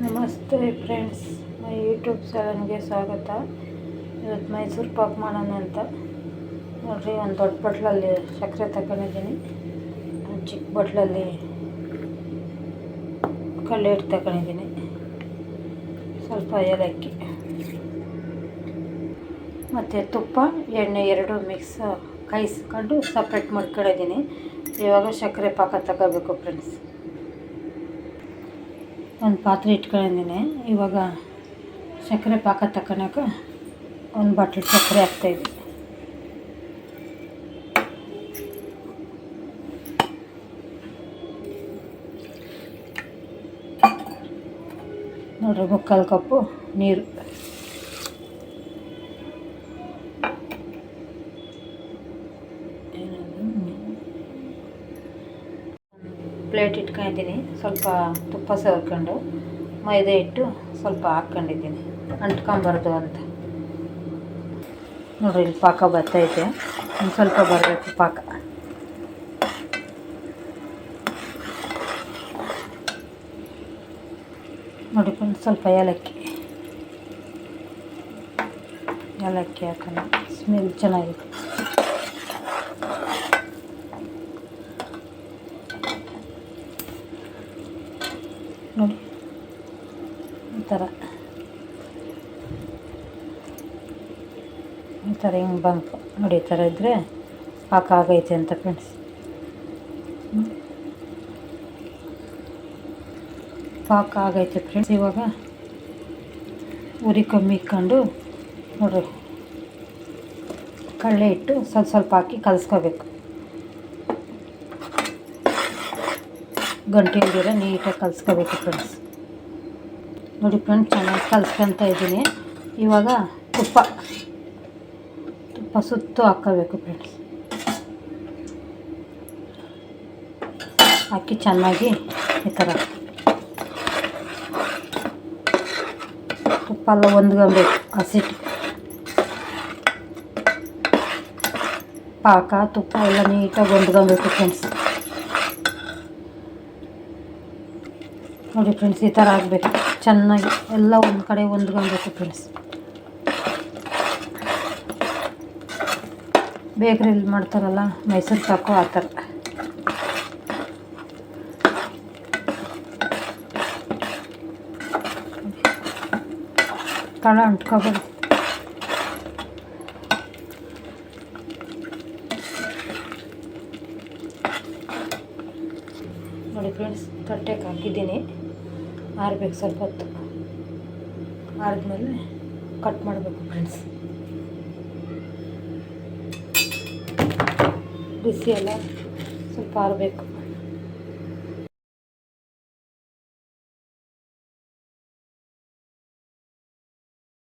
ನಮಸ್ತೆ friends, my YouTube ಚಾನಲ್ಗೆ ಸ್ವಾಗತ. ಇವತ್ತು ಮೈಸೂರು ಪಾಕ್ ಮಾಡೋಣ ಅಂತ ನೋಡಿರಿ. ಒಂದು ದೊಡ್ಡ ಬಟ್ಲಲ್ಲಿ ಸಕ್ಕರೆ ತಗೊಂಡಿದ್ದೀನಿ, ಒಂದು ಚಿಕ್ಕ ಬಟ್ಲಲ್ಲಿ ಕಳ್ಳೆ ಹಿಟ್ಟು ತಗೊಂಡಿದ್ದೀನಿ, ಸ್ವಲ್ಪ ಏಲಕ್ಕಿ ಮತ್ತು ತುಪ್ಪ ಎಣ್ಣೆ ಎರಡು ಮಿಕ್ಸ್ ಕಾಯಿಸ್ಕೊಂಡು ಸಪ್ರೇಟ್ ಮಾಡ್ಕೊಂಡಿದ್ದೀನಿ. ಇವಾಗ ಸಕ್ಕರೆ ಪಾಕ ತಗೋಬೇಕು ಫ್ರೆಂಡ್ಸ್. ಒಂದು ಪಾತ್ರೆ ಇಟ್ಕೊಂಡಿದ್ದೀನಿ. ಇವಾಗ ಸಕ್ಕರೆ ಪಾಕ ತಗೊಳಕ್ಕೆ ಒಂದು ಬಾಟ್ಲ್ ಸಕ್ಕರೆ ಹಾಕ್ತಾಯಿದ್ದೀನಿ. ನೋಡಿರಿ, ಮುಕ್ಕಾಲು ಕಪ್ಪು ನೀರು, ಪ್ಲೇಟ್ ಇಟ್ಕೊಂಡಿದ್ದೀನಿ. ಸ್ವಲ್ಪ ತುಪ್ಪ ಸೇರ್ಕೊಂಡು ಮೈದಾ ಹಿಟ್ಟು ಸ್ವಲ್ಪ ಹಾಕ್ಕೊಂಡಿದ್ದೀನಿ, ಅಂಟ್ಕೊಂಬಾರ್ದು ಅಂತ. ನೋಡಿರಿ, ಇಲ್ಲಿ ಪಾಕ ಬರ್ತೈತೆ, ಒಂದು ಸ್ವಲ್ಪ ಬರಬೇಕು ಪಾಕ. ನೋಡಿ ಫ್ರೆಂಡ್ಸ್, ಸ್ವಲ್ಪ ಏಲಕ್ಕಿ ಹಾಕೋಣ, ಸ್ಮೆಲ್ ಚೆನ್ನಾಗಿದೆ. ನೋಡಿ, ಈ ಥರ ಹಿಂಗೆ ಬಂತು ನೋಡಿ. ಈ ಥರ ಇದ್ದರೆ ಪಾಕ ಆಗೈತೆ ಅಂತ ಫ್ರೆಂಡ್ಸ್. ಪಾಕ ಆಗೈತೆ ಫ್ರೆಂಡ್ಸ್. ಇವಾಗ ಉರಿ ಕಮ್ಮಿ ಇಟ್ಕೊಂಡು ನೋಡಿರಿ, ಕಡಲೆ ಹಿಟ್ಟು ಸ್ವಲ್ಪ ಸ್ವಲ್ಪ ಹಾಕಿ ಕಲಿಸ್ಕೋಬೇಕು. ಗಂಟೆ ಇಲ್ದಿರ ನೀಟಾಗಿ ಕಲಿಸ್ಕೋಬೇಕು ಫ್ರೆಂಡ್ಸ್. ನೋಡಿ ಫ್ರೆಂಡ್ಸ್, ಚೆನ್ನಾಗಿ ಕಲಿಸ್ಕೊತ ಇದ್ದೀನಿ. ಇವಾಗ ತುಪ್ಪ ಸುತ್ತು ಹಾಕ್ಕೋಬೇಕು ಫ್ರೆಂಡ್ಸ್. ಹಾಕಿ ಚೆನ್ನಾಗಿ ಈ ಥರ ತುಪ್ಪ ಎಲ್ಲ ಹೊಂದ್ಕೊಬೇಕು. ಹಸಿಟ್ಟು ಪಾಕ ತುಪ್ಪ ಎಲ್ಲ ನೀಟಾಗಿ ಹೊಂದ್ಕೊಬೇಕು ಫ್ರೆಂಡ್ಸ್. ನೋಡಿ ಫ್ರೆಂಡ್ಸ್, ಈ ಥರ ಆಗಬೇಕು. ಚೆನ್ನಾಗಿ ಎಲ್ಲ ಒಂದು ಕಡೆ ಹೊಂದ್ಕೊಬೇಕು ಫ್ರೆಂಡ್ಸ್. ಬೇಕ್ರಿಲಿ ಮಾಡ್ತಾರಲ್ಲ ಮೈಸೂರು ಪಾಕು, ಆ ಥರ. ತಳ ಅಂಟ್ಕೊಬಾರ್ದು. ನೋಡಿ ಫ್ರೆಂಡ್ಸ್, ತಟ್ಟೆಗೆ ಹಾಕಿದ್ದೀನಿ. ಆರಬೇಕು ಸ್ವಲ್ಪ ಹೊತ್ತು. ಆರಿದ್ಮೇಲೆ ಕಟ್ ಮಾಡಬೇಕು ಫ್ರೆಂಡ್ಸ್. ಬಿಸಿ ಎಲ್ಲ ಸ್ವಲ್ಪ ಆರಬೇಕು.